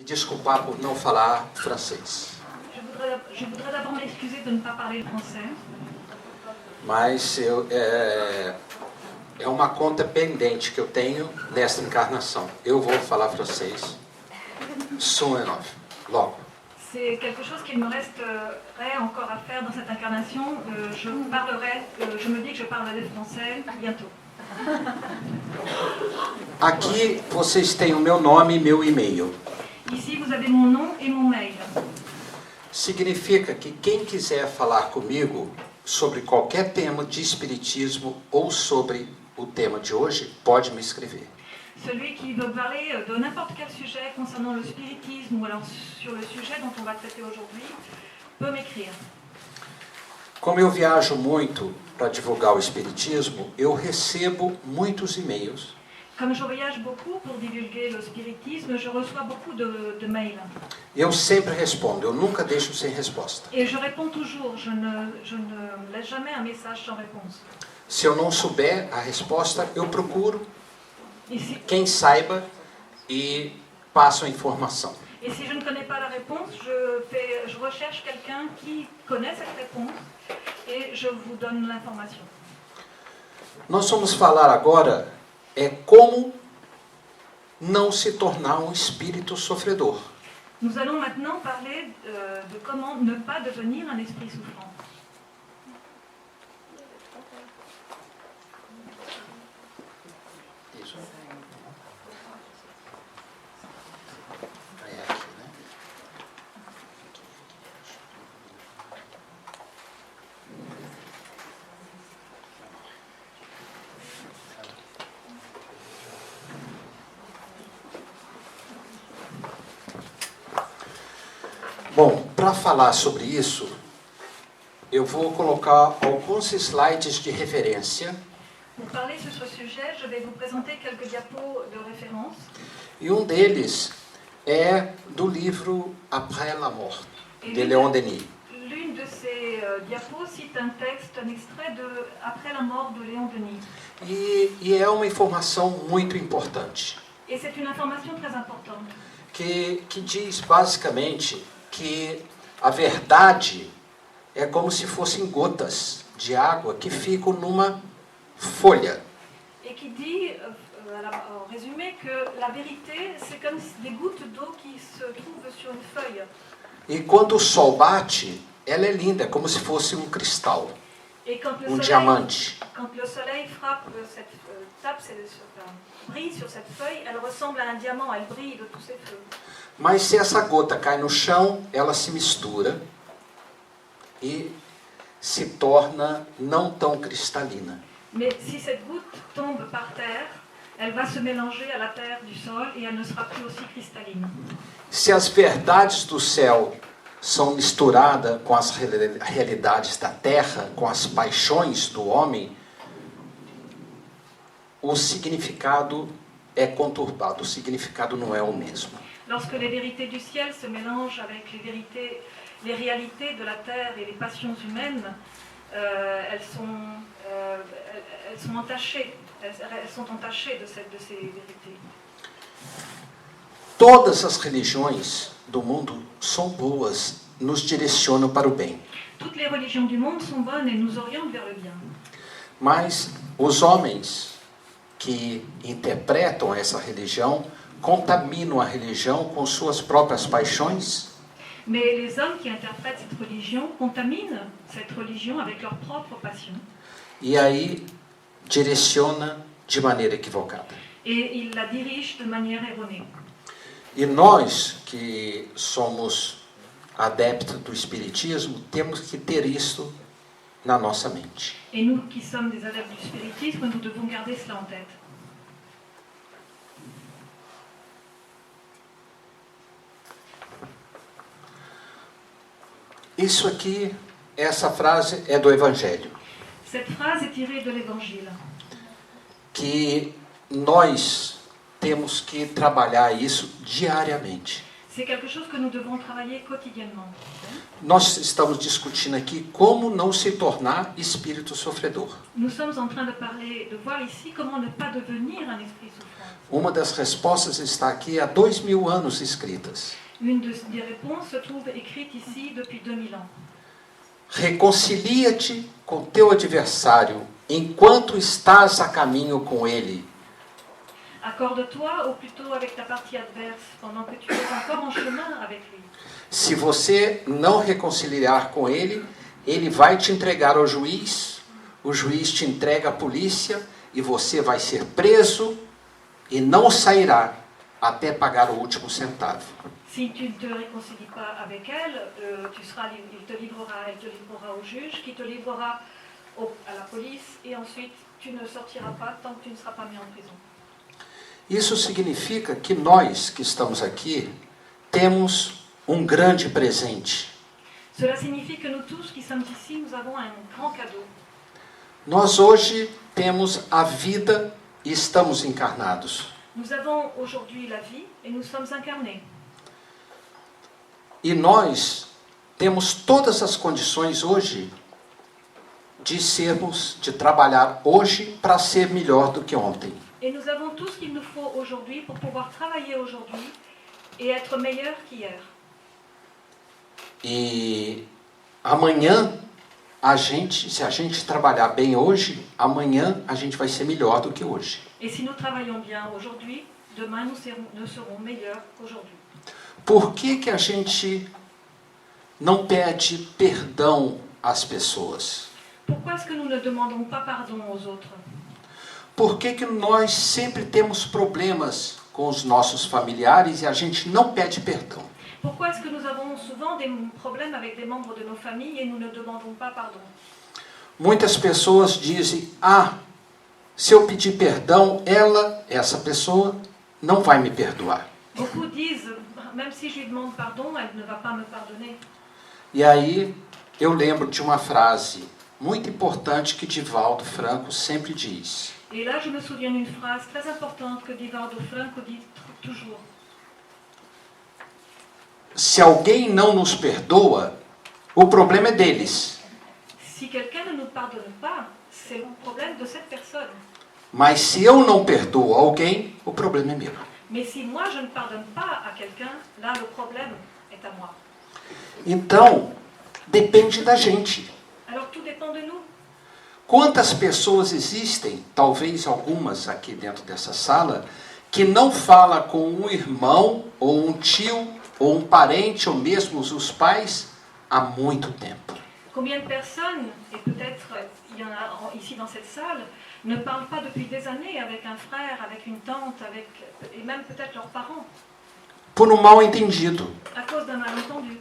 desculpar por não falar francês. Je voudrais d'abord m'excuser de ne pas parler le français. Mas é uma conta pendente que eu tenho nesta encarnação. Eu vou falar francês. Soon enough. Logo. C'est quelque chose qu'il me resterait encore à faire dans cette incarnation. Je me dis que je parlerai français bientôt. Aqui vocês têm o meu nome e meu e-mail. Ici, vous avez mon nom et mon mail. Significa que quem quiser falar comigo sobre qualquer tema de espiritismo ou sobre o tema de hoje, pode me escrever. Celui qui veut parler de n'importe quel sujet concernant le spiritisme ou alors sur le sujet dont on va traiter aujourd'hui, peut m'écrire. Como eu viajo muito para divulgar o espiritismo, eu recebo muitos e-mails. Comme je voyage beaucoup pour divulguer le spiritisme, je reçois beaucoup de mails. Eu sempre respondo, eu nunca deixo sem resposta. Et je réponds toujours, je ne laisse jamais un message sans réponse. Se eu não souber a resposta, eu procuro Si, quem saiba e passo a informação. et si je ne connais pas la réponse, je recherche quelqu'un qui connaît cette réponse et je vous donne l'information. Nós vamos falar agora como não se tornar um espírito sofredor. Nous allons maintenant parler de comment ne pas devenir un esprit souffrant. Isso. Bom, para falar sobre isso, eu vou colocar alguns slides de referência. Pour parler sur ce sujet, je vais vous présenter quelques diapos de référence. E um deles é do livro Après la mort, de Léon Denis. L'une de ces diapos cite un texte, un extrait de Après la mort de Léon Denis. E é uma informação muito importante. Et c'est une information très importante. Que diz basicamente que a verdade é como se fossem gotas de água que ficam numa folha. Et qui dit, en résumé, que la vérité, c'est comme des gouttes d'eau qui se trouvent sur une feuille. E quando o sol bate, ela é linda, como se fosse um cristal, diamante. Quand le soleil frappe brille sur cette feuille, elle ressemble à un diamant, elle brille de tous ses feux. Mas se essa gota cai no chão, ela se mistura e se torna não tão cristalina. Mais si cette goutte tombe par terre, elle va se mélanger à la terre du sol et elle ne sera plus aussi cristalline. Se as verdades do céu são misturadas com as realidades da terra, com as paixões do homem, o significado é conturbado, o significado não é o mesmo. Lorsque les vérités du ciel se mélangent avec les réalités de la terre et les passions humaines, elles sont entachées de ces vérités. Todas as religiões do mundo são boas, nos direcionam para o bem. Toutes les religions du monde sont bonnes et nous orientent vers le bien. Mas os homens que interpretam essa religião contaminam a religião com suas próprias paixões. Mais les hommes qui interprètent cette religion contaminent cette religion avec leurs propres passions. E aí direciona de maneira equivocada. Et ils la dirigent de manière erronée. E nós que somos adeptos do espiritismo temos que ter isso na nossa mente. Et nous qui sommes des adeptes du spiritisme, nous devons garder cela en tête. Isso aqui, essa frase é do Evangelho. Cette phrase est tirée de l'Évangile. Que nós temos que trabalhar isso diariamente. C'est quelque chose que nous devons travailler quotidiennement. Nós estamos discutindo aqui como não se tornar espírito sofredor. Nous sommes en train de voir ici comment ne pas devenir un esprit souffrant. Uma das respostas está aqui há 2000 anos escritas. Une des réponses se trouve écrite ici depuis 2000 ans. Reconcilia-te com teu adversário enquanto estás a caminho com ele. Accorde-toi ou plutôt avec ta partie adverse pendant que tu es encore en chemin avec lui. Se você não reconciliar com ele, ele vai te entregar ao juiz, o juiz te entrega à polícia e você vai ser preso e não sairá até pagar o último centavo. Si tu ne te réconcilies pas avec elle, elle te livrera au juge, qui te livrera à la police, et ensuite tu ne sortiras pas tant que tu ne seras pas mis en prison. Isso significa que nós que estamos aqui temos um grande presente. Cela signifie que nous tous qui sommes ici, nous avons un grand cadeau. Nós hoje temos a vida e estamos encarnados. Nous avons aujourd'hui la vie et nous sommes incarnés. E nós temos todas as condições hoje de trabalhar hoje para ser melhor do que ontem. Et nous avons tout ce qu'il nous faut aujourd'hui pour pouvoir travailler aujourd'hui et être meilleur qu'hier. E amanhã, se a gente trabalhar bem hoje, amanhã a gente vai ser melhor do que hoje. Et si nous travaillons bien aujourd'hui, demain nous serons meilleurs qu'aujourd'hui. Por que a gente não pede perdão às pessoas? Pourquoi est-ce que nous ne demandons pas pardon aux autres? Por que nós sempre temos problemas com os nossos familiares e a gente não pede perdão? Pourquoi est-ce que nous avons souvent des problèmes avec des membres de nos familles et nous ne demandons pas pardon? Muitas pessoas dizem, se eu pedir perdão, essa pessoa, não vai me perdoar. Beaucoup disent, même si je lui demande pardon, elle ne va pas me pardonner. E aí eu lembro de uma frase muito importante que Divaldo Franco sempre diz. Et là, je me souviens d'une phrase très importante que Divaldo Franco dit toujours. Se alguém não nos perdoa, o problema é deles. Si quelqu'un ne nous pardonne pas, c'est le problème de cette personne. Mas se eu não perdoo alguém, o problema é meu. Mais si moi je ne pardonne pas à quelqu'un, là le problème est à moi. Então, depende da gente. Alors tout dépend de nous. Quantas pessoas existem, talvez algumas aqui dentro dessa sala, que não fala com um irmão, ou um tio, ou um parente, ou mesmo os pais, há muito tempo? Combien de personnes, et peut-être il y en a ici dans cette salle, ne parlent pas depuis des années avec un frère, avec une tante, et même peut-être leurs parents, Por um mal entendido. à cause d'un malentendu.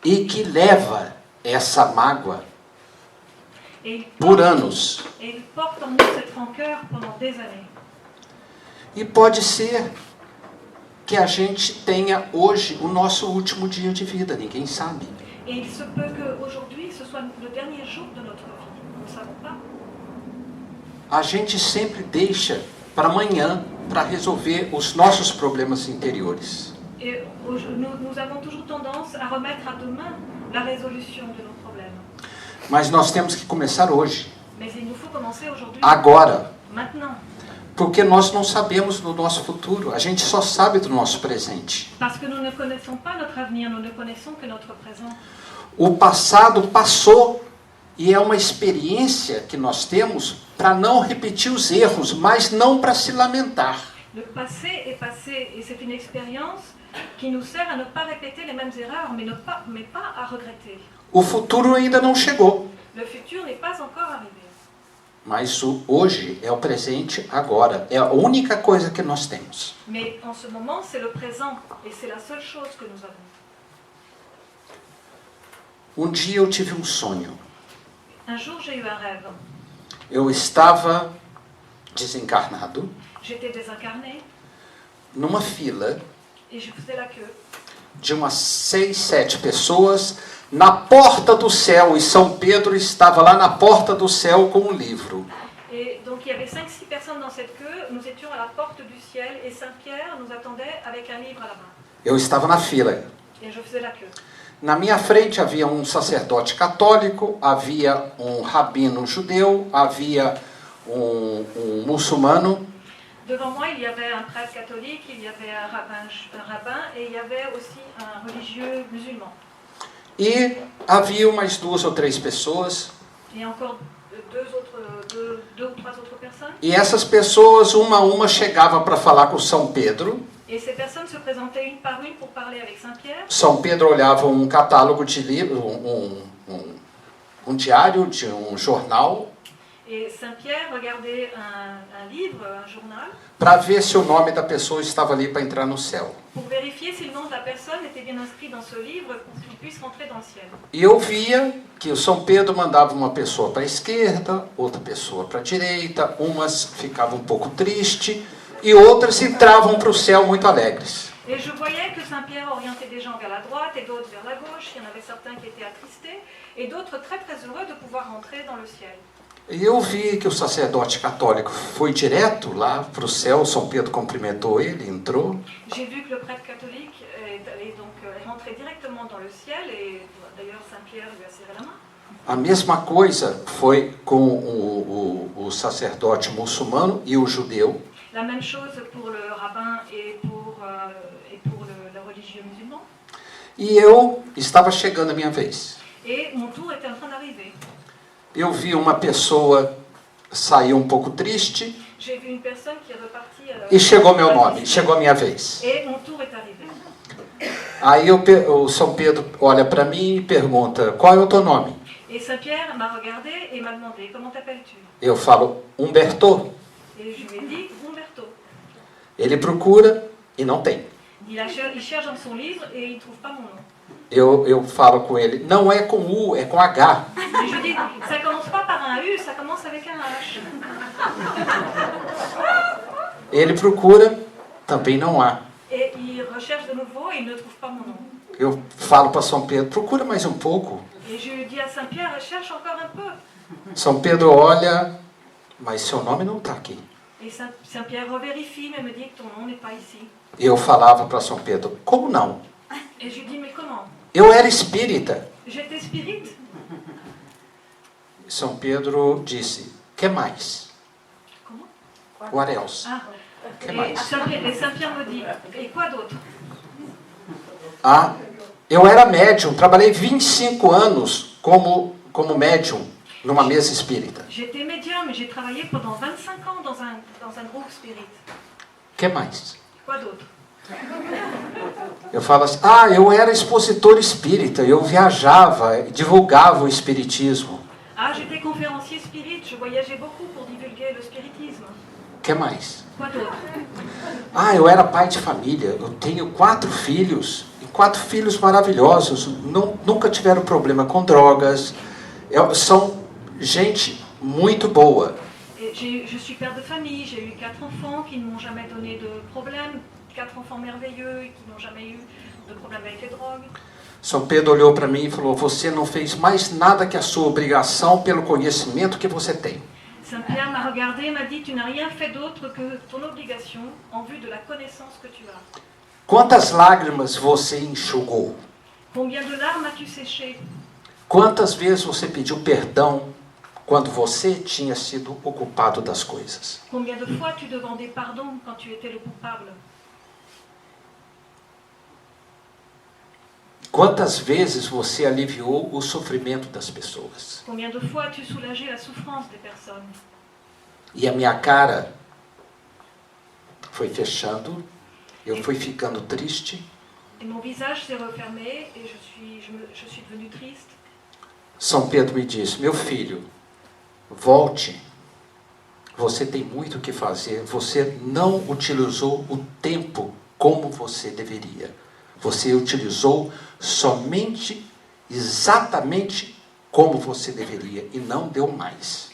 E que leva essa mágoa Et por anos. ils portent en nous cette rancœur pendant des années. E pode ser que a gente tenha hoje o nosso último dia de vida, ninguém sabe. Et il se peut qu'aujourd'hui, ce soit le dernier jour de notre vie. Nous ne savons pas. A gente sempre deixa para amanhã para resolver os nossos problemas interiores. Et nous avons toujours tendance à remettre à demain la résolution de nos problèmes. Mas nós temos que começar hoje, Mais il nous faut commencer aujourd'hui, agora, maintenant. porque nós não sabemos do nosso futuro, a gente só sabe do nosso presente. Parce que nous ne connaissons pas notre avenir, nous ne connaissons que notre présent. O passado passou e é uma experiência que nós temos para não repetir os erros, mas não para se lamentar. Le passé est passé et c'est une expérience qui nous sert à ne pas répéter les mêmes erreurs, mais pas à regretter. O futuro ainda não chegou, Le futur n'est pas encore arrivé. mas o hoje é o presente agora. É a única coisa que nós temos. Mais en ce moment, c'est le présent et c'est la seule chose que nous avons. Um dia eu tive um sonho. Un jour, j'ai eu un rêve. Eu estava desencarnado, J'étais désincarnée numa fila et je faisais la queue. de umas 6, 7 pessoas na porta do céu, e São Pedro estava lá na porta do céu com um livro. Et donc il y avait 5-6 personnes dans cette queue, nous étions à la porte du ciel et Saint-Pierre nous attendait avec un livre là-bas. Eu estava na fila. et je faisais la queue. Na minha frente havia um sacerdote católico, havia um rabino judeu, havia um muçulmano. Devant moi, il y avait un prêtre catholique, il y avait un rabbin et il y avait aussi un religieux musulman. E havia mais 2 ou 3 pessoas. Et encore deux ou trois autres personnes. E essas pessoas, uma a uma, chegavam para falar com São Pedro. Et ces personnes se présentaient une par une pour parler avec Saint-Pierre. São Pedro olhava um catálogo de livros, um diário de um jornal, Et Saint-Pierre regardait un livre, un journal, para ver se o nome da pessoa estava ali para entrar no céu. pour vérifier si le nom de la personne était bien inscrit dans ce livre pour qu'il puisse rentrer dans le ciel. E eu via que o São Pedro mandava uma pessoa para a esquerda, outra pessoa para a direita, umas ficavam um pouco tristes e outras entravam para o céu muito alegres. Et je voyais que Saint-Pierre orientait des gens vers la droite et d'autres vers la gauche. Il y en avait certains qui étaient attristés et d'autres très très heureux de pouvoir rentrer dans le ciel. E eu vi que o sacerdote católico foi direto lá para o céu, São Pedro cumprimentou ele, entrou. J'ai vu que le prêtre catholique est rentré directement dans le ciel et d'ailleurs Saint-Pierre lui a serré la main. A mesma coisa foi com o sacerdote muçulmano e o judeu. La même chose pour le rabbin et pour le religieux musulman. E eu estava chegando a minha vez. Et mon tour était en train d'arriver. Eu vi uma pessoa sair um pouco triste J'ai vu une personne qui est repartie. e chegou meu nome, chegou a minha vez. Et mon tour est arrivé. Aí o São Pedro olha para mim e pergunta, qual é o teu nome? Et Saint-Pierre m'a regardé et m'a demandé, comment t'appelles-tu? Eu falo, Humberto. Et je lui ai dit, Humberto. Ele procura e não tem. Il cherche dans son livre et il ne trouve pas mon nom. Eu falo com ele, não é com U, é com H. Et je lui dis, ça commence pas par un U, ça commence avec un H. Ele procura, também não há. Et il recherche de nouveau et il ne trouve pas mon nom. Eu falo para São Pedro, procura mais um pouco. Et je lui dis à Saint-Pierre, cherche encore un peu. São Pedro olha, mas seu nome não está aqui. Et Saint-Pierre revérifie, mais me dit que ton nom n'est pas ici. Eu falava para São Pedro, como não? Et je lui dis, mais comment? Eu era espírita. J'étais spirit. São Pedro disse, que mais? Comment? What else? Ah. Que Et mais? Saint-Pierre me dit, et quoi d'autre? Ah, eu era médium, trabalhei 25 anos como médium numa mesa espírita. J'étais médium, mais j'ai travaillé pendant 25 ans dans un groupe spirit. Que mais? Quoi d'autre? Eu falo assim, eu era expositor espírita, eu viajava, divulgava o espiritismo. Ah, j'étais conférencier spirit, je voyageais beaucoup pour divulguer le spiritisme. Que mais? Quoi d'autre? Eu era pai de família, eu tenho 4 filhos, e 4 filhos maravilhosos, nunca tiveram problema com drogas, são gente muito boa. Je suis père de famille, j'ai eu 4 enfants qui ne m'ont jamais donné de problème, 4 enfants merveilleux qui n'ont jamais eu de problème avec les drogues. São Pedro olhou para mim e falou, você não fez mais nada que a sua obrigação pelo conhecimento que você tem. Saint-Pierre m'a regardé et m'a dit, tu n'as rien fait d'autre que ton obligation en vue de la connaissance que tu as. Quantas lágrimas você enxugou? Combien de larmes as-tu séché? Quantas vezes você pediu perdão quando você tinha sido o culpado das coisas? Combien de fois tu demandais pardon quand tu étais le coupable? Quantas vezes você aliviou o sofrimento das pessoas? Combien de fois as-tu soulagé la souffrance des personnes? E a minha cara foi fechando, eu fui ficando triste. Et mon visage s'est refermé et je suis devenue triste. São Pedro me disse, meu filho, volte, você tem muito o que fazer, você não utilizou o tempo como você deveria. Você utilizou somente, exatamente como você deveria e não deu mais.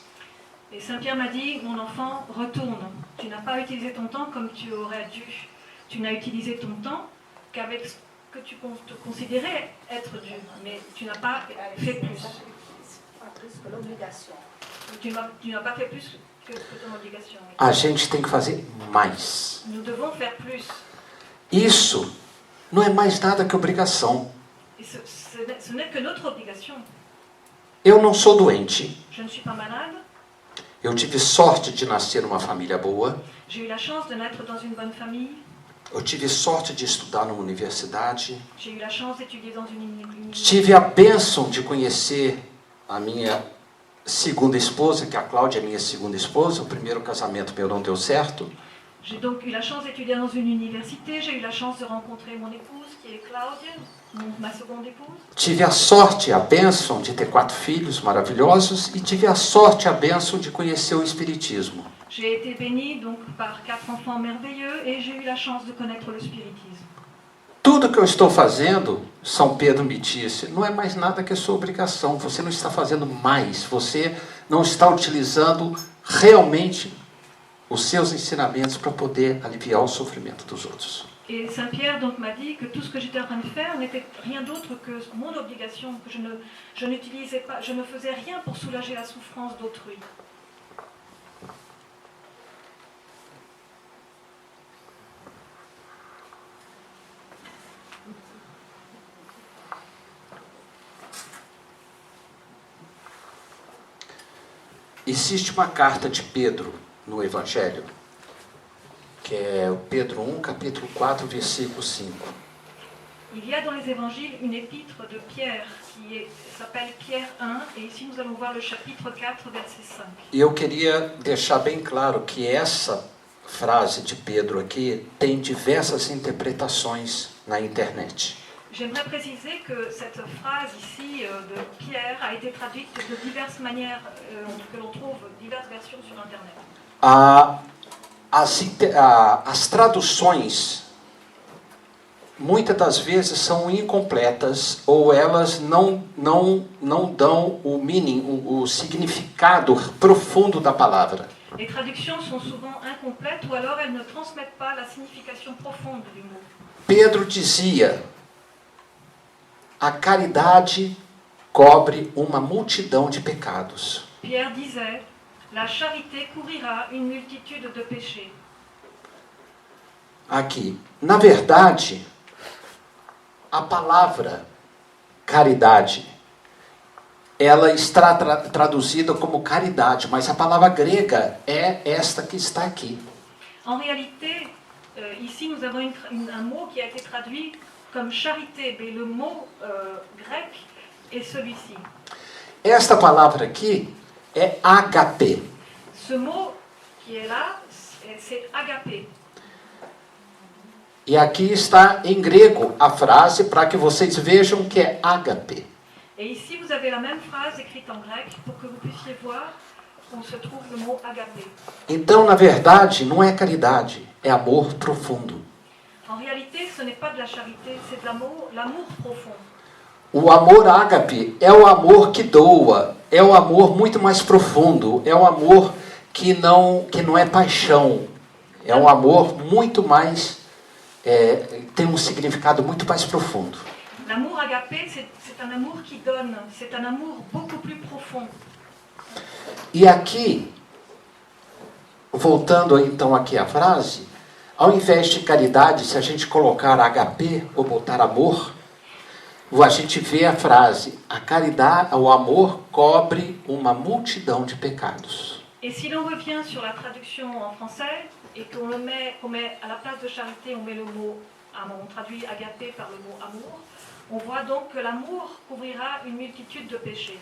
Et Saint-Pierre m'a dit, mon enfant, retourne. Tu n'as pas utilisé ton temps comme tu aurais dû. Tu n'as utilisé ton temps qu'avec ce que tu considérais être dû. Mais tu n'as pas fait plus. Tu n'as pas fait plus que ton obligation. A gente tem que fazer mais. Nous devons faire plus. Isso não é mais nada que obrigação. Et ce n'est que notre obligation. Eu não sou doente. Je ne suis pas malade. Eu tive sorte de nascer numa família boa. J'ai eu la chance de naître dans une bonne famille. Eu tive sorte de estudar numa universidade. J'ai eu la chance d'étudier dans une université. Tive a bênção de conhecer a minha segunda esposa, que a Cláudia é minha segunda esposa. O primeiro casamento meu não deu certo. J'ai donc eu la chance d'étudier dans une université. J'ai eu la chance de rencontrer mon épouse, qui est Claudia, ma seconde épouse. Tive a sorte, a bênção de ter 4 filhos maravilhosos e tive a sorte, a bênção de conhecer o Espiritismo. J'ai été bénie donc par 4 enfants merveilleux et j'ai eu la chance de connaître le spiritisme. Tudo que eu estou fazendo, São Pedro me disse, não é mais nada que a sua obrigação. Você não está fazendo mais. Você não está utilizando realmente os seus ensinamentos para poder aliviar o sofrimento dos outros. Et Saint-Pierre donc m'a dit que tout ce que j'étais en train de faire n'était rien d'autre que mon obligation, que je n'utilisais pas, je ne faisais rien pour soulager la souffrance d'autrui. Existe uma carta de Pedro no Evangelho, que é o Pedro 1, capítulo 4, versículo 5. Il y a dans les évangiles une épître de Pierre qui s'appelle Pierre 1, et ici nous allons voir le chapitre 4, verset 5. E eu queria deixar bem claro que essa frase de Pedro aqui tem diversas interpretações na internet. J'aimerais préciser que cette phrase ici de Pierre a été traduite de diverses manières, que l'on trouve diverses versions sur Internet. As traduções, muitas das vezes, são incompletas ou elas não dão o meaning, o significado profundo da palavra. Les traductions sont souvent incomplètes ou alors elles ne transmettent pas la signification profonde du mot. Pedro dizia: a caridade cobre uma multidão de pecados. Pierre disait: la charité couvrira une multitude de péchés. Aqui, na verdade, a palavra caridade, ela está traduzida como caridade, mas a palavra grega é esta que está aqui. En réalité, ici nous avons un mot qui a été traduit comme charité, mais le mot grec est celui-ci. Esta palavra aqui é agape. Ce mot qui est là, c'est agapé. E aqui está em grego a frase para que vocês vejam que é agape. Et ici vous avez la même phrase écrite en grec pour que vous puissiez voir où se trouve le mot agapé. Então, na verdade, não é caridade, é amor profundo. En réalité, ce n'est pas de la charité, c'est de l'amour profond. O amor ágape é o amor que doa, é o amor muito mais profundo, é o amor que não é paixão, é um amor muito mais, tem um significado muito mais profundo. L'amour agapé, c'est un amour qui donne, c'est un amour beaucoup plus profond. E aqui, voltando então aqui à frase, ao invés de caridade, se a gente colocar HP ou botar amor, a gente vê a frase: a caridade, o amor cobre uma multidão de pecados. Et si l'on revient sur la traduction en français et qu'on met à la place de charité, on met le mot amour, on traduit agapé par le mot amour, on voit donc que l'amour couvrira une multitude de péchés.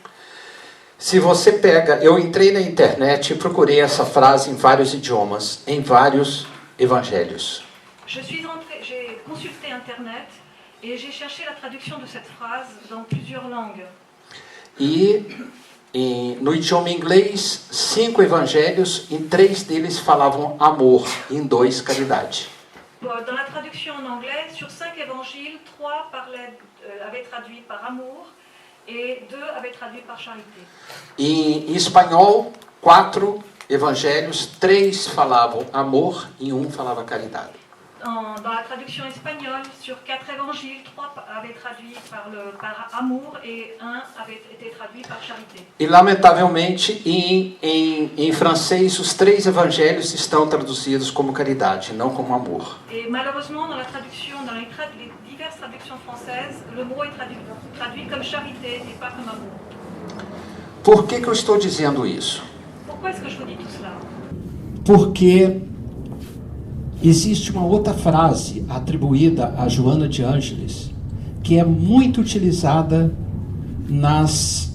Se você pega, eu entrei na internet e procurei essa frase em vários idiomas, em vários evangelhos. J'ai consulté Internet et j'ai cherché la traduction de cette phrase dans plusieurs langues. No idioma inglês, 5 evangelhos, em 3 deles falavam amor, em 2 caridade. Dans la traduction en anglais, sur 5 évangiles, 3 avaient traduit par amour et 2 avaient traduit par charité. Em espanhol, 4 evangelhos, 3 falavam amor e 1 falava caridade. Dans la traduction espagnole, sur 4 évangiles, 3 avaient traduit par amour et 1 avait été traduit par charité. E, lamentavelmente, em francês, os 3 evangelhos estão traduzidos como caridade, não como amor. Et malheureusement, dans la traduction, dans les diverses traductions françaises, le mot est traduit comme charité et pas comme amour. Por que eu estou dizendo isso? Pourquoi est-ce que je vous dis tout cela? Porque existe uma outra frase atribuída a Joana de Ângeles que é muito utilizada nas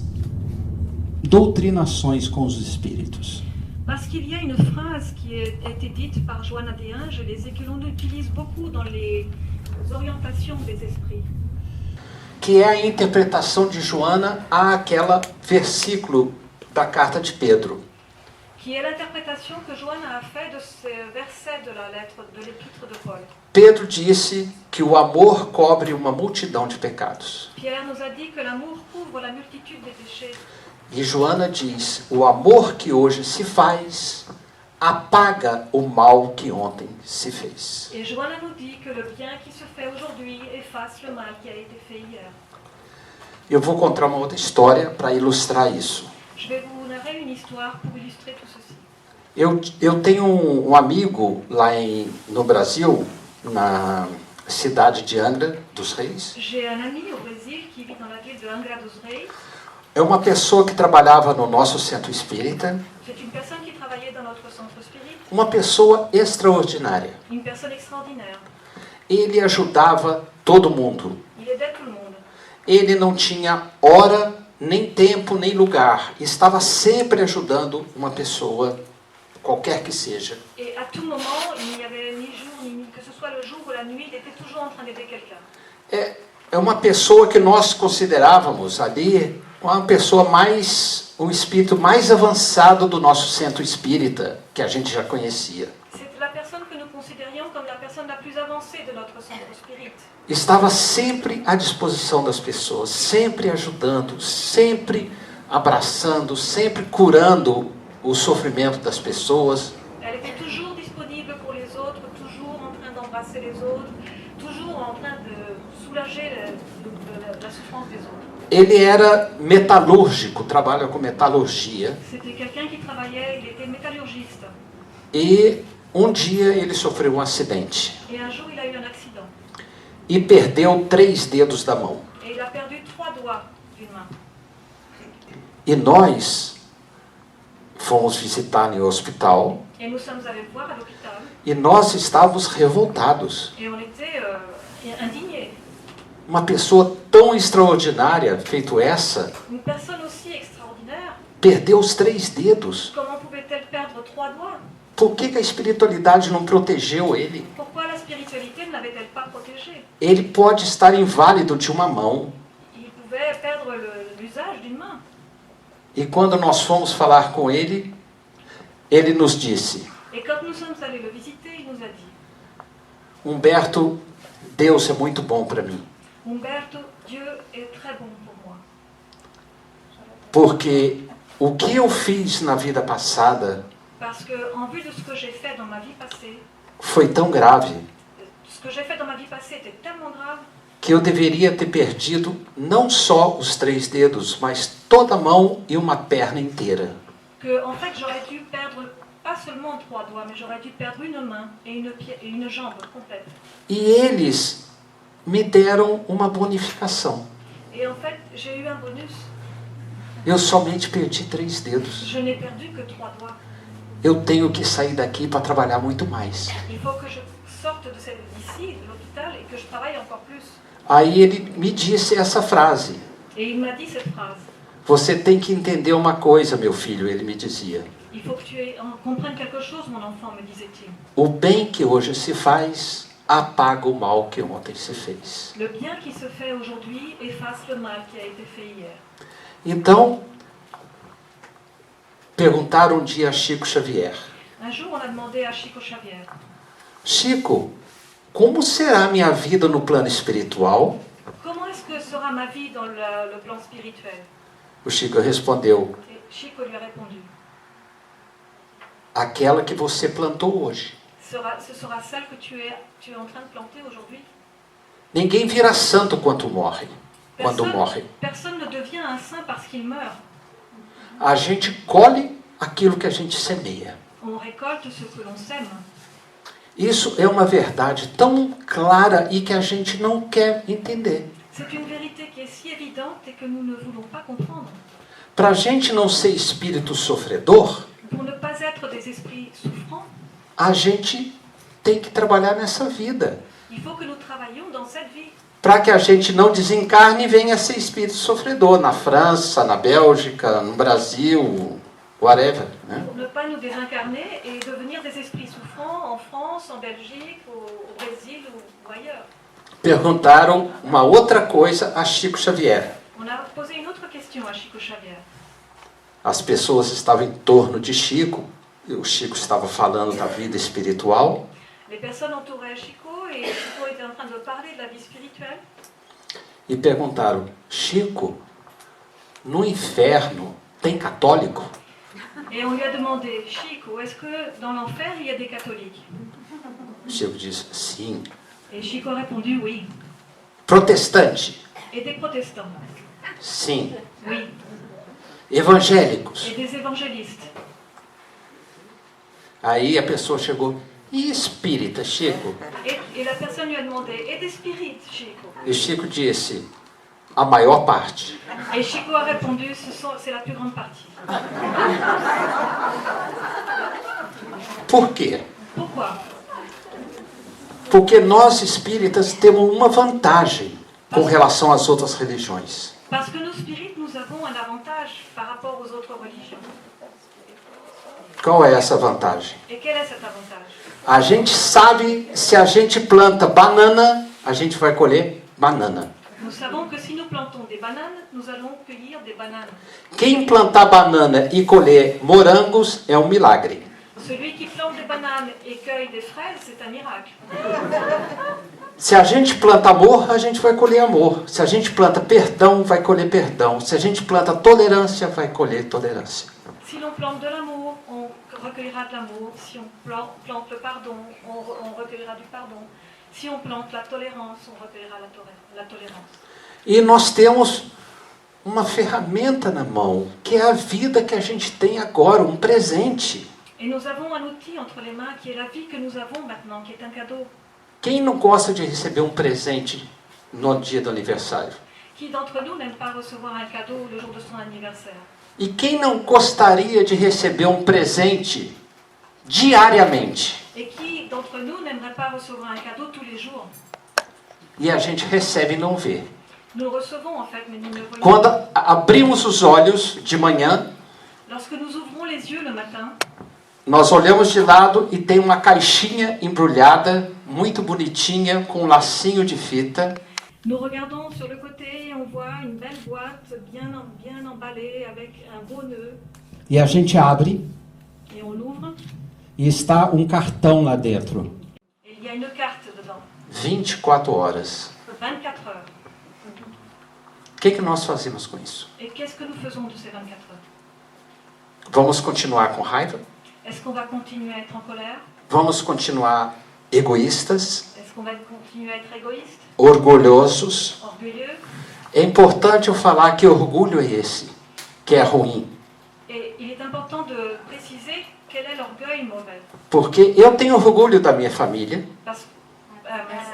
doutrinações com os espíritos. Parce qu'il y a une phrase qui a été dite par Joana de Ângeles et que l'on utilise beaucoup dans les orientations des esprits. Que é a interpretação de Joana àquela versículo da carta de Pedro. Qui est l'interprétation que Joanne a fait de ce verset de la lettre de l'épître de Paul. Pedro disse que o amor cobre uma multidão de pecados. Pierre nous a dit que l'amour couvre la multitude des péchés. E Joana diz: o amor que hoje se faz apaga o mal que ontem se fez. Et Joanne nous dit que le bien qui se fait aujourd'hui efface le mal qui a été fait hier. Eu vou contar uma outra história para ilustrar isso. Je vais vous narrer une histoire pour illustrer tout ceci. Eu tenho um amigo lá no Brasil, na cidade de Angra dos Reis. J'ai un ami au Brésil qui vit dans la ville de Angra dos Reis. É uma pessoa que trabalhava no nosso centro espírita. C'est une personne qui travaillait dans notre centre spirit. Uma pessoa extraordinária. Une personne extraordinaire. Ele ajudava todo mundo. Il aidait tout le monde. Ele não tinha hora, nem tempo, nem lugar. Estava sempre ajudando uma pessoa, qualquer que seja. Et à tout moment, il n'y avait ni jour, ni que ce soit le jour ou la nuit, il était toujours en train d'aider quelqu'un. É uma pessoa que nós considerávamos ali uma pessoa um espírito mais avançado do nosso centro espírita, que a gente já conhecia. C'est la personne que nous considérions comme la personne la plus avancée de notre centre spirit. Estava sempre à disposição das pessoas, sempre ajudando, sempre abraçando, sempre curando o sofrimento das pessoas. Elle était toujours disponible pour les autres, toujours en train d'embrasser les autres, toujours en train de soulager la souffrance des autres. Ele era metalúrgico, trabalha com metalurgia. C'était quelqu'un qui travaillait, il était métallurgiste. E um dia ele sofreu um acidente. Et un jour, il a eu un accident. E perdeu 3 dedos da mão. Et il a perdu 3 doigts d'une main. E nós fomos visitar no hospital. Et nous sommes allés le voir à l'hôpital. E nós estávamos revoltados. Et on était indignés. Uma pessoa tão extraordinária, feito essa, Une personne aussi extraordinaire, perdeu os 3 dedos. comment pouvait-elle perdre 3 doigts? Por que a espiritualidade não protegeu ele? Pourquoi la spiritualité ne l'avait-elle pas protégé? Ele pode estar inválido de uma mão. Il pouvait perdre l'usage d'une main. E quando nós fomos falar com ele, ele nos disse: Et quand nous sommes allés le visiter, il nous a dit: Humberto, Deus é muito bom para mim. Humberto, Dieu est très bon pour moi. Porque o que eu fiz na vida passada Parce que, en vue de ce que j'ai fait dans ma vie passée, foi tão grave ce que j'ai fait dans ma vie passée était tellement grave que eu deveria ter perdido não só os 3 dedos, mas toda a mão e uma perna inteira. que, en fait, j'aurais dû perdre pas seulement 3 doigts, mais j'aurais dû perdre une main et une jambe complète. E eles me deram uma bonificação. Et en fait, j'ai eu un bonus. Eu somente perdi 3 dedos. Je n'ai perdu que 3 doigts. Eu tenho que sair daqui para trabalhar muito mais. Il faut que je sorte d'ici, de l'hôpital, et que je travaille encore plus. Aí ele me disse essa frase: Et il m'a dit cette phrase: Você tem que entender uma coisa, meu filho, ele me dizia. il faut que tu comprennes quelque chose, mon enfant, me disait-il. O bem que hoje se faz apaga o mal que ontem se fez. Le bien qui se fait aujourd'hui efface le mal qui a été fait hier. Então, perguntaram um dia a Chico Xavier: Un jour, on a demandé à Chico Xavier: Chico, como será a minha vida no plano espiritual? comment est-ce que sera ma vie dans le plan spirituel? O Chico respondeu: Et Chico lui a répondu: aquela que você plantou hoje. ce sera celle que tu es en train de planter aujourd'hui. Ninguém vira santo quando morre. Personne ne devient un saint parce qu'il meurt. A gente colhe aquilo que a gente semeia. On récolte ce que l'on sème. Isso é uma verdade tão clara e que a gente não quer entender. C'est une vérité qui est si évidente et que nous ne voulons pas comprendre. Para a gente não ser espírito sofredor, Pour ne pas être des esprits souffrants, a gente tem que trabalhar nessa vida. il faut que nous travaillions dans cette vie. Para que a gente não desencarne e venha a ser espírito sofredor na França, na Bélgica, no Brasil, whatever. Né? Pour ne pas nous désincarner et devenir des esprits souffrants en France, en Belgique, au Brésil ou ailleurs. Perguntaram uma outra coisa a Chico Xavier. On a posé une autre question à Chico Xavier. As pessoas estavam em torno de Chico, e o Chico estava falando da vida espiritual. Les personnes entouraient Chico et Chico était en train de parler de la vie spirituelle. E perguntaram, Chico, no inferno tem católico? Et on lui a demandé, Chico, est-ce que dans l'enfer il y a des catholiques? Chico disse, sim. Et Chico a répondu oui. Protestante? Et des protestants? Sim. Oui. Evangélicos? Et des évangélistes? Aí a pessoa chegou, e espírita, Chico? Et la personne lui a demandé, et des spirites, Chico? E Chico disse, a maior parte. Et Chico a répondu, c'est la plus grande partie. Por quê? Pourquoi? Porque nós espíritas temos uma vantagem com relação às outras religiões. Parce que nous spirites, nous avons un avantage par rapport aux autres religions. Qual é essa vantagem? Et quel est cet avantage? A gente sabe, se a gente planta banana, a gente vai colher banana. Nous savons que si nous plantons des bananes, nous allons cueillir des bananes. Quem plantar banana e colher morangos é um milagre. Celui qui plante des bananes et cueille des fraises, c'est un miracle. Se a gente planta amor, a gente vai colher amor. Se a gente planta perdão, vai colher perdão. Se a gente planta tolerância, vai colher tolerância. Si l'on plante de l'amour, on recueillera de l'amour. Si on plante le pardon, on recueillera du pardon. Si on plante la tolérance, on recueillera la tolérance. E nós temos uma ferramenta na mão, que é a vida que a gente tem agora, um presente. Et nous avons un outil entre les mains qui est la vie que nous avons maintenant, qui est un cadeau. Quem não gosta de receber um presente no dia do aniversário? Qui d'entre nous n'aime pas recevoir un cadeau le jour de son anniversaire? E quem não gostaria de receber um presente diariamente? Et qui d'entre nous n'aimerait pas recevoir un cadeau tous les jours? E a gente recebe e não vê. Nous le recevons en fait, mais nous ne le voyons Quando pas. abrimos os olhos de manhã, Lorsque nous ouvrons les yeux le matin, nós olhamos de lado e tem uma caixinha embrulhada, muito bonitinha, com um lacinho de fita. nous regardons sur le côté et on voit une belle boîte bien emballée avec un beau nœud. E a gente abre Et on l'ouvre e está um cartão lá dentro. et il y a une carte dedans. 24 horas. 24 heures. O que nós fazemos com isso? Et qu'est-ce que nous faisons de ces 24 heures? Vamos continuar com raiva? Est-ce qu'on va continuer à être en colère? Vamos continuar egoístas, Est-ce qu'on va continuer à être égoïste? orgulhosos? Orgueilleux? É importante eu falar que orgulho é esse, que é ruim. Et il est important de préciser quel est l'orgueil mauvais. Porque eu tenho orgulho da minha família. Parce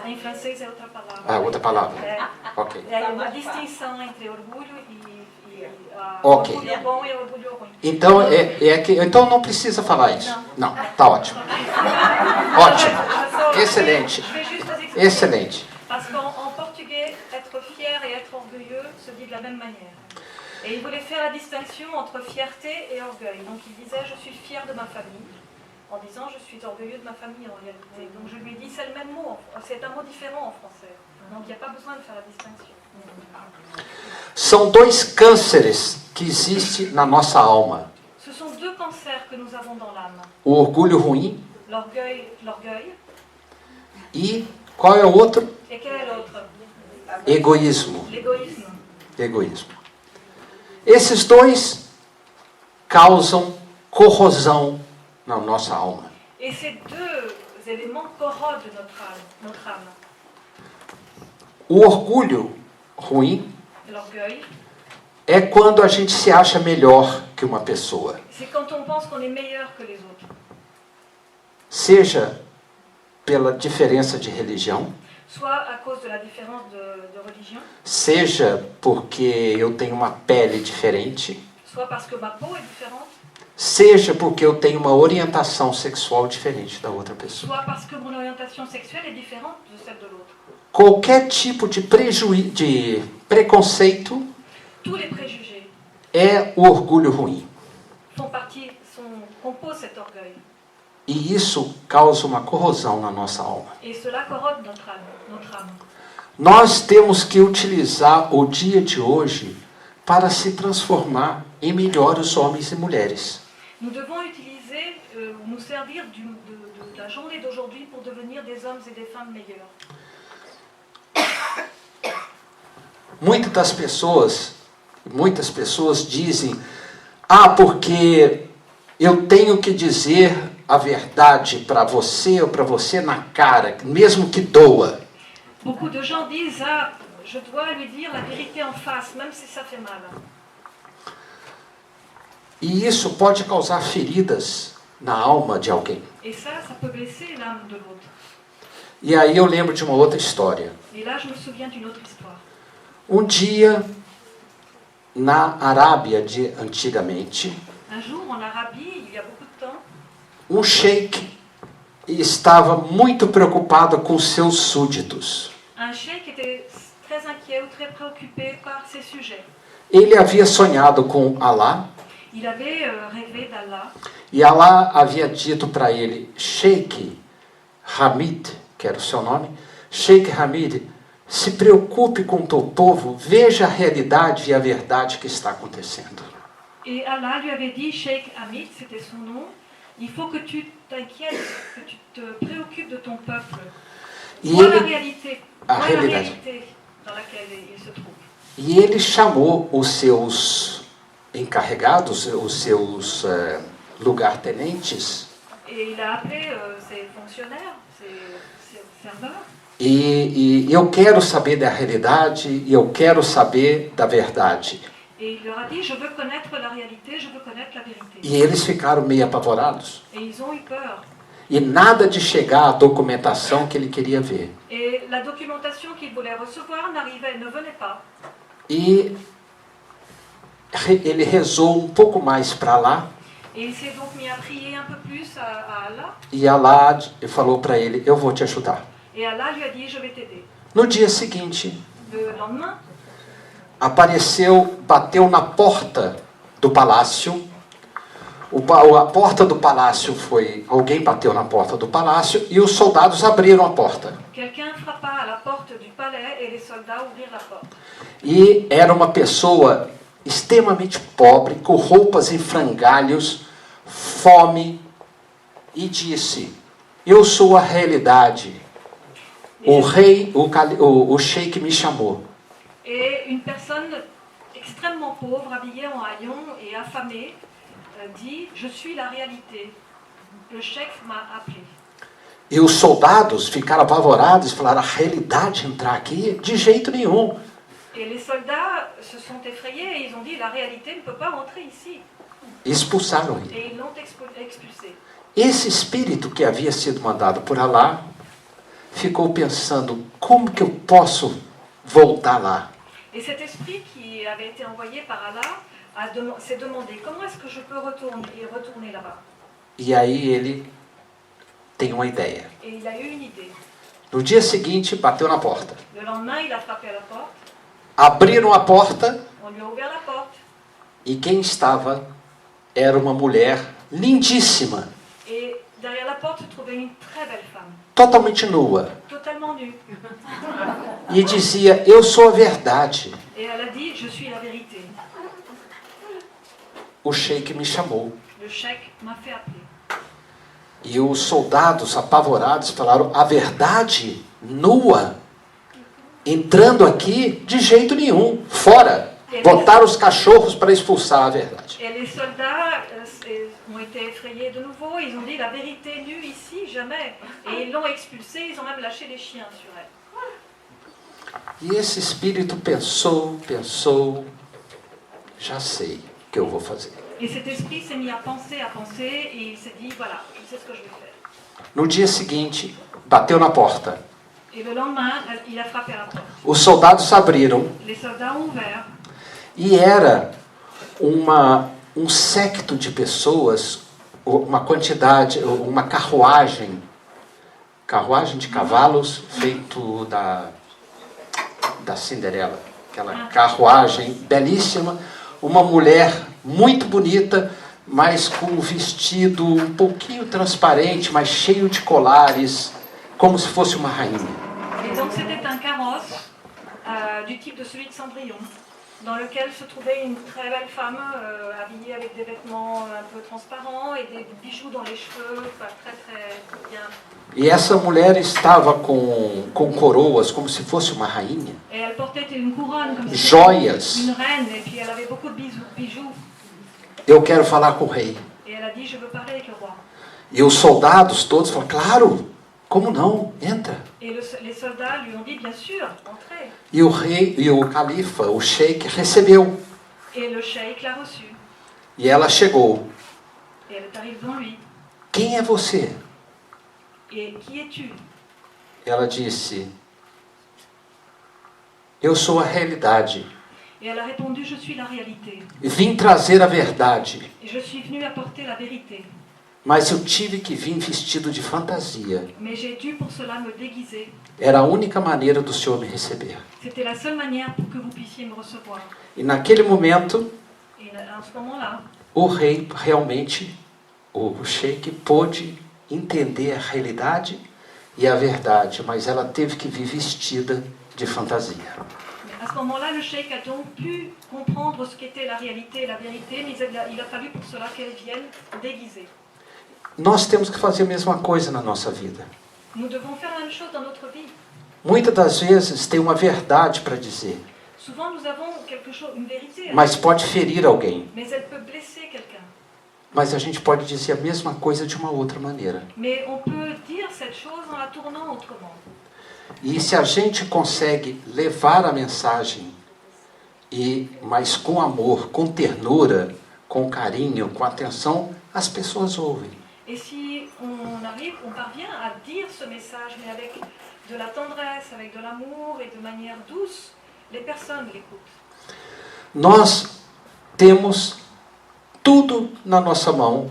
que em francês é outra palavra. Ah, outra palavra. Ok. É uma distinção entre orgulho e Ok. orgulho bom e orgulho ruim. Então, então não precisa falar isso. Não, tá ótimo. Ótimo. Excelente. Je vais juste vous expliquer. Excelente. Parce qu'en portugais, être fier et être orgueilleux se dit de la même manière. Et il voulait faire la distinction entre fierté et orgueil. Donc il disait, je suis fier de ma famille, en disant, je suis orgueilleux de ma famille en réalité. Donc je lui ai dit, c'est le même mot, c'est un mot différent en français. Donc il n'y a pas besoin de faire la distinction. São dois cânceres que existem na nossa alma. Ce sont deux cancers que nous avons dans l'âme. O orgulho ruim L'orgueil. e qual é o outro? Et quel est l'autre? Egoísmo. L'égoïsme. Egoísmo. Esses dois causam corrosão na nossa alma. Et ces deux éléments corrodent notre âme. O orgulho ruim L'orgueil, é quando a gente se acha melhor que uma pessoa. c'est quand on pense qu'on est meilleur que les autres. Seja pela diferença de religião, Soit à cause de la différence de religion, seja porque eu tenho uma pele diferente, soit parce que ma peau est différente, seja porque eu tenho uma orientação sexual diferente da outra pessoa. soit parce que mon orientation sexuelle est différente de celle de l'autre. Qualquer tipo de preconceito Tous les préjugés é o orgulho ruim. composent cet orgueil. E isso causa uma corrosão na nossa alma. Et cela corrode notre âme. Nós temos que utilizar o dia de hoje para se transformar em melhores homens e mulheres. Nous devons utiliser, nous servir de la journée d'aujourd'hui pour devenir des hommes et des femmes meilleurs. Muitas pessoas dizem, porque eu tenho que dizer a verdade para você ou para você na cara, mesmo que doa. Beaucoup de gens disent, je dois lui dire la vérité en face, même si ça fait mal. E isso pode causar feridas na alma de alguém. Et ça peut blesser l'âme de l'autre. E aí eu lembro de uma outra história. Et là, je me souviens d'une autre histoire. Um dia, na Arábia de antigamente, Un jour, en Arabie, il y a beaucoup de temps, um sheik estava muito preocupado com seus súditos. un cheikh était très inquiet ou très préoccupé par ces sujets. Ele havia sonhado com Allah, Il avait rêvé d'Allah, e Allah havia dito para ele, Sheikh Hamid, que era o seu nome, Sheikh Hamid, se preocupe com o teu povo, veja a realidade e a verdade que está acontecendo. et Allah lui avait dit, Cheikh Hamid, c'était son nom, il faut que tu t'inquiètes, que tu te préoccupes de ton peuple. E Vois la ele, réalité, a vois la realidade. réalité dans laquelle il se trouve. E ele chamou os seus encarregados, os seus lugartenentes, Et il a appelé ses fonctionnaires, ses serveurs. e eu quero saber da realidade e eu quero saber da verdade. Et il leur a dit, je veux connaître la réalité, je veux connaître la vérité. E eles ficaram meio apavorados. Et ils ont eu peur. E nada de chegar à documentação que ele queria ver. Et la documentation qu'ils voulaient recevoir ne venait pas. E ele rezou um pouco mais para lá. Et il s'est donc mis à prier un peu plus à Allah. E Allah falou para ele, eu vou te ajudar. Et Allah lui a dit, je vais t'aider. No dia seguinte, Le lendemain, bateu na porta do palácio. A porta do palácio alguém bateu na porta do palácio e os soldados abriram a porta. quelqu'un frappa à la porte du palais et les soldats ouvrirent la porte. E era uma pessoa extremamente pobre, com roupas em frangalhos, fome, e disse, eu sou a realidade. O sheik me chamou. Et une personne extrêmement pauvre, habillée en haillons et affamée, dit, je suis la réalité. Le cheikh m'a appelé. E os soldados ficaram apavorados e falaram, a realidade entrar aqui? De jeito nenhum. Et les soldats se sont effrayés et ils ont dit, la réalité ne peut pas entrer ici. E expulsaram ele. Et ils l'ont expulsé. Esse espírito que havia sido mandado por Allah ficou pensando, como que eu posso voltar lá? Et cet esprit qui avait été envoyé par Allah s'est demandé, comment est-ce que je peux retourner là-bas? E aí ele tem uma ideia. Et il a eu une idée. No dia seguinte, bateu na porta. Le lendemain, il a frappé à la porte. Abriram a porta On lui a ouvert la porte. e quem estava era uma mulher lindíssima, Et derrière la porte se trouvait une très belle femme, totalmente nua. totalement nue. E dizia, eu sou a verdade. Et elle a dit, je suis la vérité. O sheik me chamou. Le cheikh m'a fait appeler. E os soldados apavorados falaram, a verdade nua, entrando aqui de jeito nenhum, fora. Botaram os cachorros para expulsar a verdade. Et les soldats ont été effrayés de nouveau. Ils ont dit la vérité nue ici, jamais. Et ils l'ont expulsée, ils ont même lâché les chiens sur elle. E esse espírito pensou, já sei o que eu vou fazer. Et cet esprit s'est mis à penser, et il s'est dit, voilà, je sais ce que je vais faire. No dia seguinte, bateu na porta. Et le lendemain, il a frappé à la porte. Os soldados abriram Les soldats ont ouvert. e era um séquito de pessoas, uma quantidade, uma carruagem de cavalos feito da Cinderela, aquela carruagem belíssima, uma mulher muito bonita, mas com um vestido um pouquinho transparente, mas cheio de colares, como se fosse uma rainha. Et donc c'était un carrosse du type de celui de Cendrillon, dans lequel se trouvait une très belle femme habillée avec des vêtements un peu transparents et des bijoux dans les cheveux, enfin, très très bien. E essa mulher estava com coroas, como se fosse uma rainha. Et elle portait une couronne comme si Joias. c'était une reine, et puis elle avait beaucoup de bijoux. Eu quero falar com o rei. Et elle a dit, je veux parler avec le roi. E os soldados todos falaram, claro, como não, entra. Et les soldats lui ont dit, bien sûr, entrez. E o rei, e o califa, o sheik, recebeu. Et le cheikh l'a reçu. E ela chegou. Et elle est arrivée devant lui. Quem é você? Et qui es-tu? Ela disse, eu sou a realidade. Et elle a répondu, je suis la réalité. Vim trazer a verdade. Et je suis venue apporter la vérité. Mas eu tive que vir vestido de fantasia. Mais j'ai dû pour cela me déguiser. Era a única maneira do Senhor me receber. C'était la seule manière pour que vous puissiez me recevoir. E naquele momento, Et à ce moment-là, o rei realmente, o sheik, pôde entender a realidade e a verdade, mas ela teve que vir vestida de fantasia. à ce moment-là, le cheikh a donc pu comprendre ce qu'était la réalité et la vérité, mais il a fallu pour cela qu'elle vienne déguisée. Nós temos que fazer a mesma coisa na nossa vida. Nous devons faire la même chose dans notre vie. Muitas das vezes tem uma verdade para dizer, Souvent, nous avons quelque chose, une vérité, mas pode ferir alguém. mais elle peut blesser quelqu'un. Mas a gente pode dizer a mesma coisa de uma outra maneira. Mais on peut dire cette chose en la tournant autrement. E se a gente consegue levar a mensagem, mas com amor, com ternura, com carinho, com atenção, as pessoas ouvem. Et si on parvient à dire ce message, mais avec de la tendresse, avec de l'amour et de manière douce, les personnes l'écoutent. Nós temos tudo na nossa mão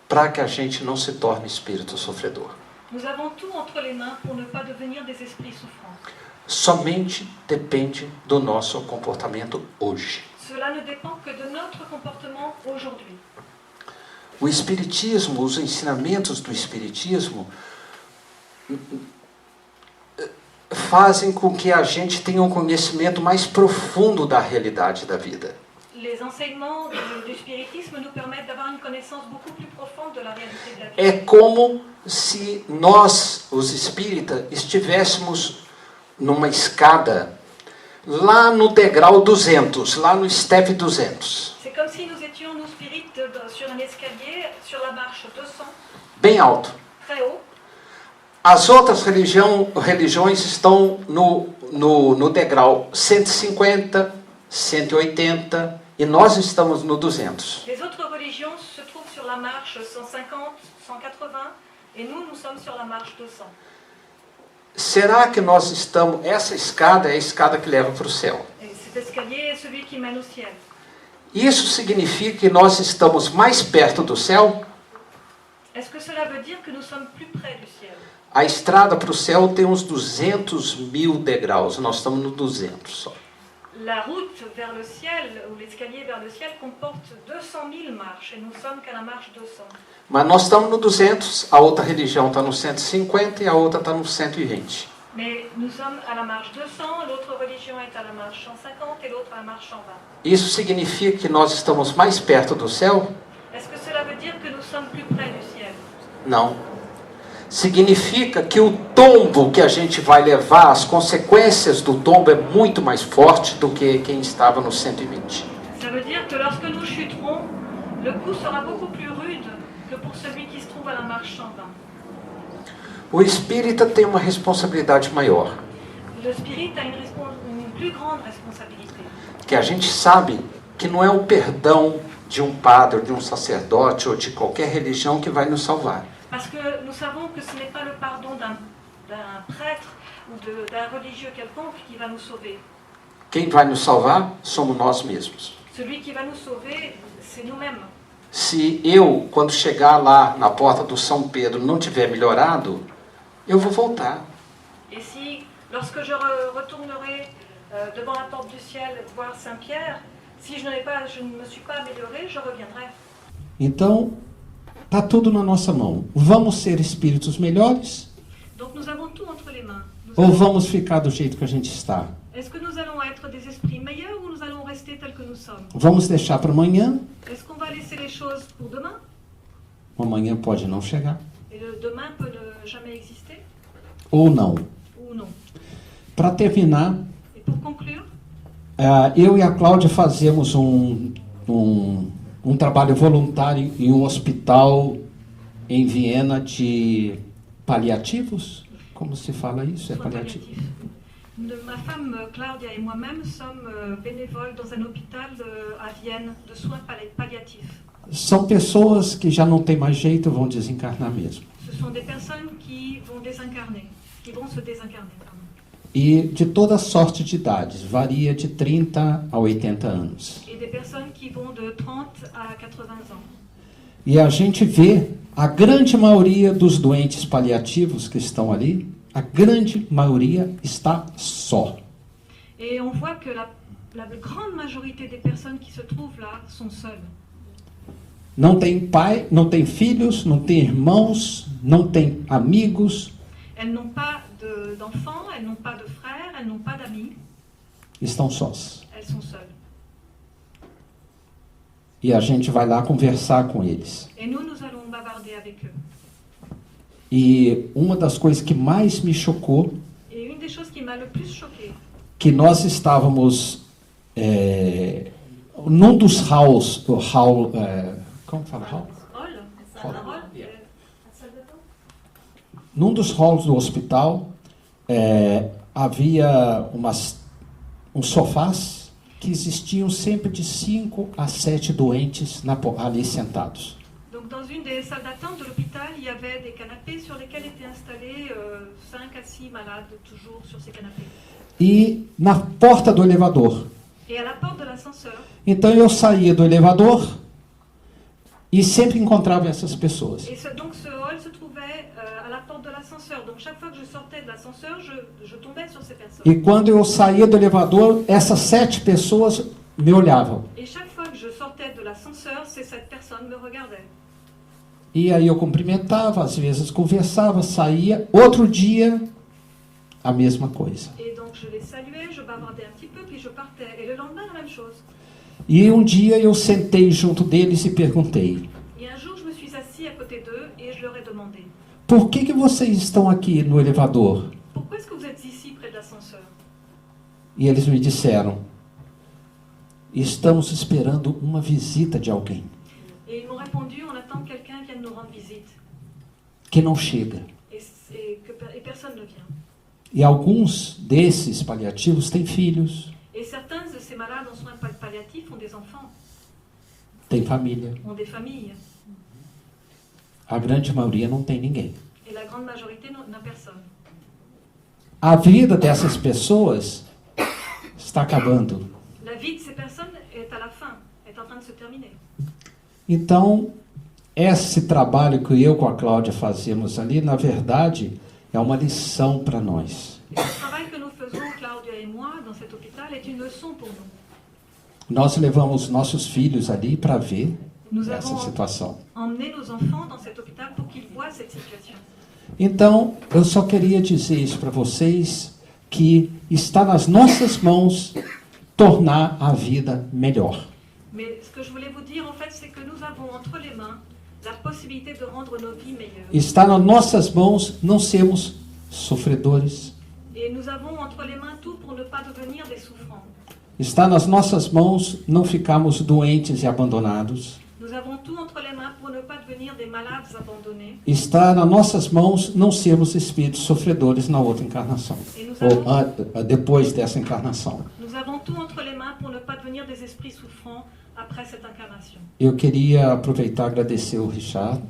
para que a gente não se torne espírito sofredor. Nous avons tout entre les mains pour ne pas devenir des esprits souffrants. Somente depende do nosso comportamento hoje. Cela ne dépend que de notre comportement aujourd'hui. O Espiritismo, os ensinamentos do Espiritismo fazem com que a gente tenha um conhecimento mais profundo da realidade da vida. Les enseignements du spiritisme nous permettent d'avoir une connaissance beaucoup plus profonde de la réalité de la vie. É como se nós, os espíritas, estivéssemos numa escada lá no degrau 200, lá no step 200. C'est comme si nous étions, nous spirites, sur un escalier, sur la marche 200, Bem alto. très haut. As outras religiões estão no degrau 150, 180 e nós estamos no 200. Les autres religions se trouvent sur la marche 150, 180, et nous sommes sur la marche 200. Será que nós estamos... Essa escada é a escada que leva para o céu. Et cet escalier est celui qui mène au ciel. Isso significa que nós estamos mais perto do céu? Est-ce que cela veut dire que nous sommes plus près du ciel? A estrada para o céu tem uns 200.000 degraus. Nós estamos no 200 só. La route vers le ciel, ou l'escalier vers le ciel, comporte 200 000 marches, et nous sommes qu'à la marche 200. Mas nós estamos no 200, a outra religião está no 150 e a outra está no 120. Mais nous sommes à la marche 200, l'autre religion est à la marche 150 et l'autre à la marche 120. Isso significa que nós estamos mais perto do céu? Est-ce que cela veut dire que nous sommes plus près du ciel? Não. Significa que o tombo que a gente vai levar, as consequências do tombo é muito mais forte do que quem estava no 120. Ça veut dire que lorsque nous chuterons, le coup sera beaucoup plus rude que pour celui qui se trouve à la marche sans vin. O espírita tem uma responsabilidade maior, Le spirit a une plus grande responsabilité. que a gente sabe que não é o perdão de um padre, de um sacerdote ou de qualquer religião que vai nos salvar. Parce que nous savons que ce n'est pas le pardon d'un prêtre ou d'un religieux quelconque qui va nous sauver. Quem vai nos salvar somos nós mesmos. Celui qui va nous sauver, c'est nous-mêmes. Se eu, quando chegar lá na porta do São Pedro, não tiver melhorado, eu vou voltar. Et si, lorsque je retournerai devant la porte du ciel voir Saint-Pierre, si je ne me suis pas amélioré, je reviendrai. Então, tá tudo na nossa mão. Vamos ser espíritos melhores Donc nous avons tout entre les mains. ou vamos ficar do jeito que a gente está? Est-ce que nous allons être des esprits meilleurs ou nous allons rester tels que nous sommes? Vamos deixar para amanhã? Est-ce qu'on va laisser les choses pour demain? O amanhã pode não chegar. Et le demain peut ne jamais exister? Ou não. Ou non? Para terminar, Et pour conclure, eu e a Cláudia fazemos um trabalho voluntário em um hospital em Viena de paliativos. Como se fala isso? É soins paliativo? palliatifs. Ma femme Claudia et moi-même sommes bénévoles dans un hôpital à Vienne de soins palliatifs. São pessoas que já não tem mais jeito, vão desencarnar mesmo. Ce sont des personnes qui vont désincarner, qui vont se désincarner. Pardon. E de toda sorte de idades, varia de 30 a 80 anos. Et des personnes qui vont de 30 à 80 ans. E a gente vê a grande maioria dos doentes paliativos que estão ali, a grande maioria está só. Et on voit que la grande majorité des personnes qui se trouvent là sont seules. Não tem pai, não tem filhos, não tem irmãos, não tem amigos, Elles n'ont pas d'enfants, elles n'ont pas de frères, elles n'ont pas d'amis, estão sós. elles sont seules. E a gente vai lá conversar com eles. Et nous allons bavarder avec eux. E uma das coisas que mais me chocou, Et une des choses qui m'a le plus choquée, que nós estávamos num dos halls, como fala hall? Num dos halls do hospital, havia uns sofás que existiam sempre de 5 a 7 doentes ali sentados. donc dans une des salles d'attente de l'hôpital, il y avait des canapés sur lesquels étaient installés 5 à 6 malades, toujours sur ces canapés. E na porta do elevador. Et à la porte de l'ascenseur, Então eu saía do elevador e sempre encontrava essas pessoas. donc ce hall se trouvait à la porte de l'ascenseur. Donc chaque fois que je sortais de l'ascenseur, je tombais sur ces personnes. E quando eu saía do elevador, essas 7 pessoas me olhavam. Et chaque fois que je sortais de l'ascenseur, ces 7 personnes me regardaient. E aí eu cumprimentava, às vezes conversava, saía. Outro dia, a mesma coisa. Et donc je les saluais, je bavardais un petit peu, puis je partais. Et le lendemain, la même chose. E um dia eu sentei junto deles e perguntei: Et un jour, je me suis assis à côté d'eux et je leur ai demandé: por que vocês estão aqui no elevador? pourquoi est-ce que vous êtes ici près de l'ascenseur? E eles me disseram: estamos esperando uma visita de alguém Et ils m'ont répondu: on attend que quelqu'un vienne nous rendre visite. que não chega. Et personne ne vient. E alguns desses paliativos têm filhos, Et certains de ces malades en soins palliatifs ont des enfants, têm família. ont des familles. A grande maioria não tem ninguém. Et la grande majorité n'a personne. A vida dessas pessoas está acabando. La vie de ces personnes est à la fin, est en train de se terminer. Então, esse trabalho que eu com a Cláudia fazemos ali, na verdade, é uma lição para nós. Et le travail que nous faisons, Claudia et moi, dans cet hôpital, est une leçon pour nous. Nós levamos nossos filhos ali para ver Nous essa avons situação. emmené nos enfants dans cet hôpital pour qu'ils voient cette situation. Então, eu só queria dizer isso para vocês, que está nas nossas mãos tornar a vida melhor. Mais ce que je voulais vous dire, en fait, c'est que nous avons entre les mains la possibilité de rendre nos vies meilleures. Está nas nossas mãos não sermos sofredores. Et nous avons entre les mains tout pour ne pas devenir des souffrants. Está nas nossas mãos não ficarmos doentes e abandonados. Nous Nous avons tout entre les mains pour ne pas devenir des malades abandonnés. Está nas nossas mãos não sermos espíritos sofredores na outra encarnação, ou depois dessa encarnação. Nous avons tout entre les mains pour ne pas devenir des esprits souffrants après cette incarnation. Eu queria aproveitar e agradecer o Richard,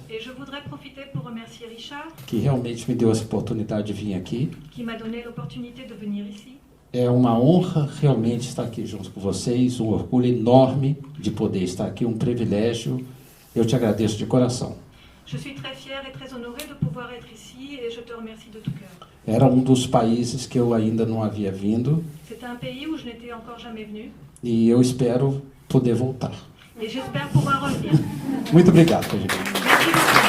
Et je voudrais profiter pour remercier Richard, que realmente me deu essa oportunidade de vir aqui. qui m'a donné l'opportunité de venir ici. É uma honra realmente estar aqui junto com vocês, um orgulho enorme de poder estar aqui, um privilégio. Eu te agradeço de coração. Je suis très fière et très honorée de pouvoir être ici et je te remercie de tout cœur. Era um dos países que eu ainda não havia vindo C'est un pays où je n'étais encore jamais venue e eu espero poder voltar. et j'espère pouvoir revenir. Muito obrigado, gente. Merci beaucoup.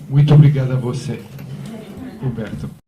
Muito obrigado a você, Roberto.